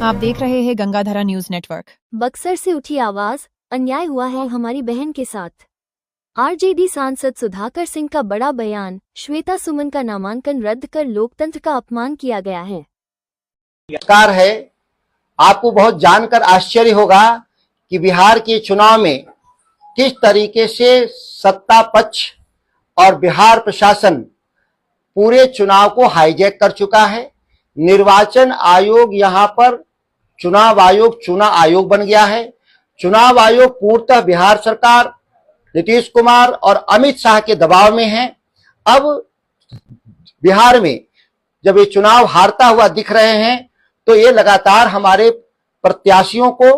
आप देख रहे हैं गंगाधारा न्यूज नेटवर्क। बक्सर से उठी आवाज, अन्याय हुआ है हमारी बहन के साथ। आरजेडी सांसद सुधाकर सिंह का बड़ा बयान, श्वेता सुमन का नामांकन रद्द कर लोकतंत्र का अपमान किया गया है। सरकार है, आपको बहुत जानकर आश्चर्य होगा कि बिहार के चुनाव में किस तरीके से सत्ता पक्ष और बिहार प्रशासन पूरे चुनाव को हाईजैक कर चुका है। निर्वाचन आयोग यहां पर चुनाव आयोग चुनाव आयोग बन गया है। चुनाव आयोग पूर्णतः बिहार सरकार, नीतीश कुमार और अमित शाह के दबाव में है। अब बिहार में जब ये चुनाव हारता हुआ दिख रहे हैं तो ये लगातार हमारे प्रत्याशियों को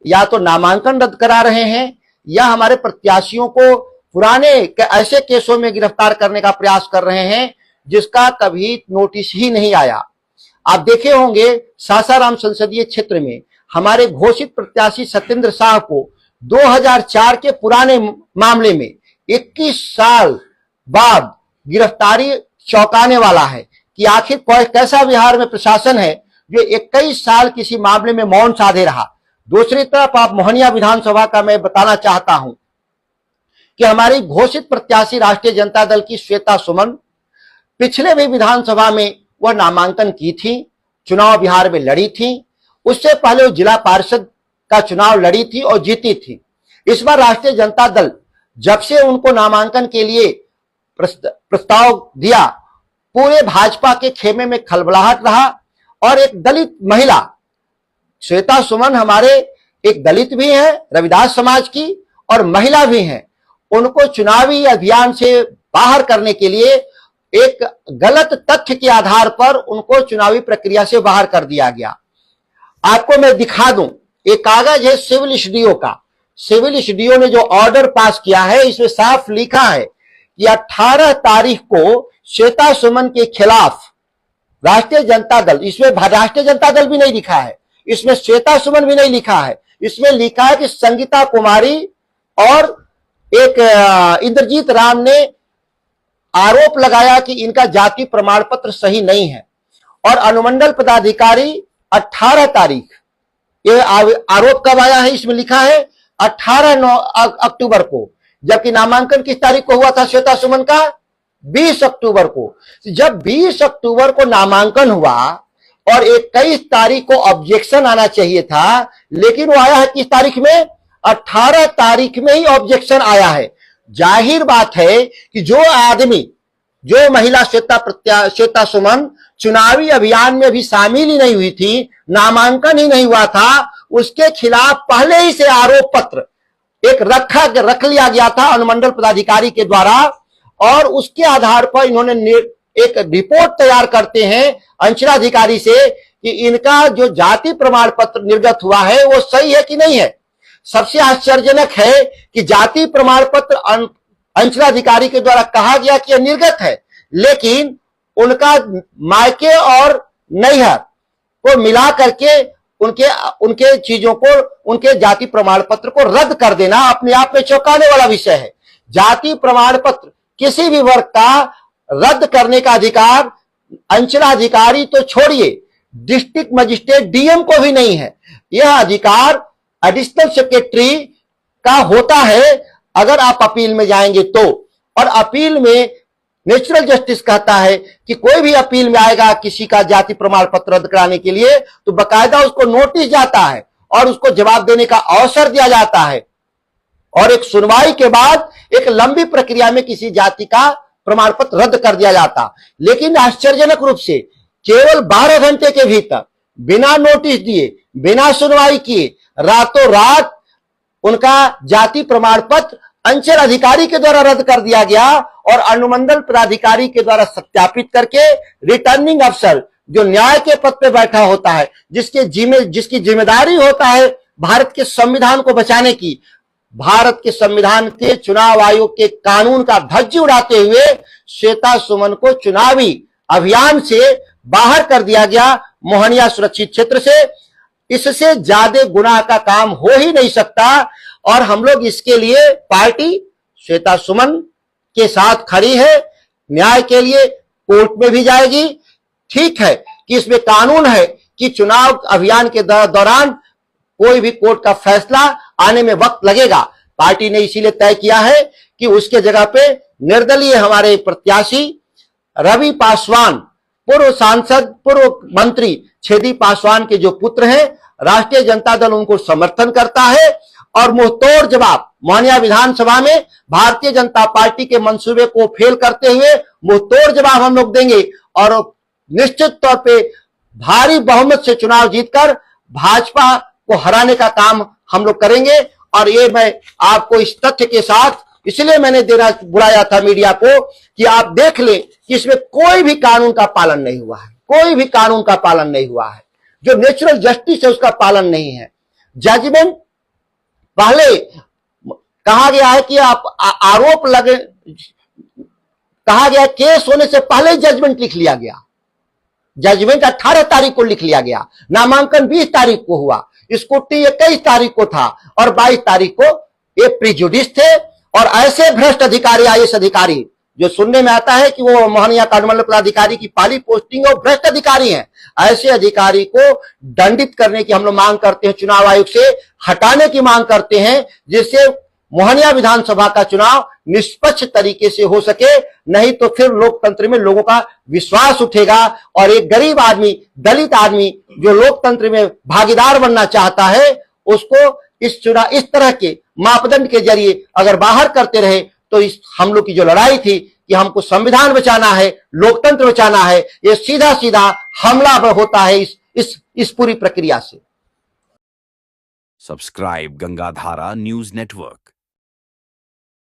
या तो नामांकन रद्द करा रहे हैं या हमारे प्रत्याशियों को पुराने ऐसे केसों में गिरफ्तार करने का प्रयास कर रहे हैं जिसका कभी नोटिस ही नहीं आया। आप देखे होंगे सासाराम संसदीय क्षेत्र में हमारे घोषित प्रत्याशी सत्येंद्र शाह को 2004 के पुराने मामले में 21 साल बाद गिरफ्तारी चौंकाने वाला है कि आखिर कैसा बिहार में प्रशासन है जो 21 साल किसी मामले में मौन साधे रहा। दूसरी तरफ आप मोहनिया विधानसभा का मैं बताना चाहता हूं कि हमारी घोषित प्रत्याशी राष्ट्रीय जनता दल की श्वेता सुमन पिछले भी विधानसभा में वह नामांकन की थी, चुनाव बिहार में लड़ी थी। उससे पहले वो जिला पार्षद का चुनाव लड़ी थी और जीती थी। इस बार राष्ट्रीय जनता दल जब से उनको नामांकन के लिए प्रस्ताव दिया, पूरे भाजपा के खेमे में खलबलाहट रहा और एक दलित महिला श्वेता सुमन हमारे एक दलित भी है, रविदास समाज की, और महिला भी हैं। उनको चुनावी अभियान से बाहर करने के लिए एक गलत तथ्य के आधार पर उनको चुनावी प्रक्रिया से बाहर कर दिया गया। आपको मैं दिखा दूं, एक कागज है सिविल एसडीओ का। सिविल एसडीओ ने जो ऑर्डर पास किया है इसमें साफ लिखा है कि 18 तारीख को श्वेता सुमन के खिलाफ राष्ट्रीय जनता दल, इसमें राष्ट्रीय जनता दल भी नहीं लिखा है, इसमें श्वेता सुमन भी नहीं लिखा है, इसमें लिखा है कि संगीता कुमारी और एक इंद्रजीत राम ने आरोप लगाया कि इनका जाति प्रमाण पत्र सही नहीं है और अनुमंडल पदाधिकारी 18 तारीख, ये आरोप कब आया है इसमें लिखा है 18 अक्टूबर को, जबकि नामांकन किस तारीख को हुआ था श्वेता सुमन का? 20 अक्टूबर को। जब 20 अक्टूबर को नामांकन हुआ और 21 तारीख को ऑब्जेक्शन आना चाहिए था, लेकिन वो आया है किस तारीख में? 18 तारीख में ही ऑब्जेक्शन आया है। जाहिर बात है कि जो महिला श्वेता सुमन चुनावी अभियान में भी शामिल ही नहीं हुई थी, नामांकन ही नहीं हुआ था, उसके खिलाफ पहले ही से आरोप पत्र एक रख लिया गया था अनुमंडल पदाधिकारी के द्वारा और उसके आधार पर इन्होंने एक रिपोर्ट तैयार करते हैं अंचलाधिकारी से कि इनका जो जाति प्रमाण पत्र निर्गत हुआ है वो सही है कि नहीं है। सबसे आश्चर्यजनक है कि जाति प्रमाण पत्र अंचलाधिकारी के द्वारा कहा गया कि यह निर्गत है, लेकिन उनका मायके और नैहर को मिला करके उनके चीजों को, उनके जाति प्रमाण पत्र को रद्द कर देना अपने आप में चौंकाने वाला विषय है। जाति प्रमाण पत्र किसी भी वर्ग का रद्द करने का अधिकार अंचलाधिकारी तो छोड़िए, डिस्ट्रिक्ट मजिस्ट्रेट डीएम को भी नहीं है। यह अधिकार एडिशनल सेक्रेटरी का होता है अगर आप अपील में जाएंगे तो, और अपील में नेचुरल जस्टिस कहता है कि कोई भी अपील में आएगा किसी का जाति प्रमाण पत्र रद्द कराने के लिए तो बकायदा उसको नोटिस जाता है और उसको जवाब देने का अवसर दिया जाता है और एक सुनवाई के बाद एक लंबी प्रक्रिया में किसी जाति का प्रमाण पत्र रद्द कर दिया जाता। लेकिन आश्चर्यजनक रूप से केवल 12 घंटे के भीतर बिना नोटिस दिए, बिना सुनवाई किए, रातों रात उनका जाति प्रमाण पत्र अंचल अधिकारी के द्वारा रद्द कर दिया गया और अनुमंडल पदाधिकारी के द्वारा सत्यापित करके रिटर्निंग अफसर जो न्याय के पद पे बैठा होता है, जिसकी जिम्मेदारी होता है भारत के संविधान को बचाने की, भारत के संविधान के चुनाव आयोग के कानून का धज्जी उड़ाते हुए श्वेता सुमन को चुनावी अभियान से बाहर कर दिया गया मोहनिया सुरक्षित क्षेत्र से। इससे ज्यादा गुनाह का काम हो ही नहीं सकता और हम लोग इसके लिए पार्टी श्वेता सुमन के साथ खड़ी है, न्याय के लिए कोर्ट में भी जाएगी। ठीक है कि इसमें कानून है कि चुनाव अभियान के दौरान कोई भी कोर्ट का फैसला आने में वक्त लगेगा। पार्टी ने इसीलिए तय किया है कि उसके जगह पे निर्दलीय हमारे प्रत्याशी रवि पासवान, पूर्व सांसद, पूर्व मंत्री छेदी पासवान के जो पुत्र हैं, राष्ट्रीय जनता दल उनको समर्थन करता है और मुंहतोड़ जवाब मोहनिया विधानसभा में भारतीय जनता पार्टी के मंसूबे को फेल करते हुए मुंहतोड़ जवाब हम लोग देंगे और निश्चित तौर पे भारी बहुमत से चुनाव जीतकर भाजपा को हराने का काम हम लोग करेंगे। और ये मैं आपको इस तथ्य के साथ इसलिए मैंने देना बुलाया था मीडिया को कि आप देख लें कि इसमें कोई भी कानून का पालन नहीं हुआ है, कोई भी कानून का पालन नहीं हुआ है। जो नेचुरल जस्टिस है उसका पालन नहीं है। जजमेंट पहले कहा गया है कि आप आरोप लगे, कहा गया केस होने से पहले जजमेंट लिख लिया गया। जजमेंट 18 तारीख को लिख लिया गया, नामांकन 20 तारीख को हुआ, स्कूटी 21 तारीख को था और 22 तारीख को ये प्रिजुडिस थे। और ऐसे भ्रष्ट अधिकारी, आईएएस अधिकारी जो सुनने में आता है कि वो मोहनिया कांडमंडल पदाधिकारी की पाली पोस्टिंग और भ्रष्ट अधिकारी हैं, ऐसे अधिकारी को दंडित करने की हम लोग मांग करते हैं, चुनाव आयोग से हटाने की मांग करते हैं, जिससे मोहनिया विधानसभा का चुनाव निष्पक्ष तरीके से हो सके। नहीं तो फिर लोकतंत्र में लोगों का विश्वास उठेगा और एक गरीब आदमी, दलित आदमी जो लोकतंत्र में भागीदार बनना चाहता है, उसको इस चुनाव इस तरह के मापदंड के जरिए अगर बाहर करते रहे तो इस हम लोग की जो लड़ाई थी कि हमको संविधान बचाना है, लोकतंत्र बचाना है, ये सीधा सीधा हमला होता है इस पूरी प्रक्रिया से। Subscribe Gangadhara news network.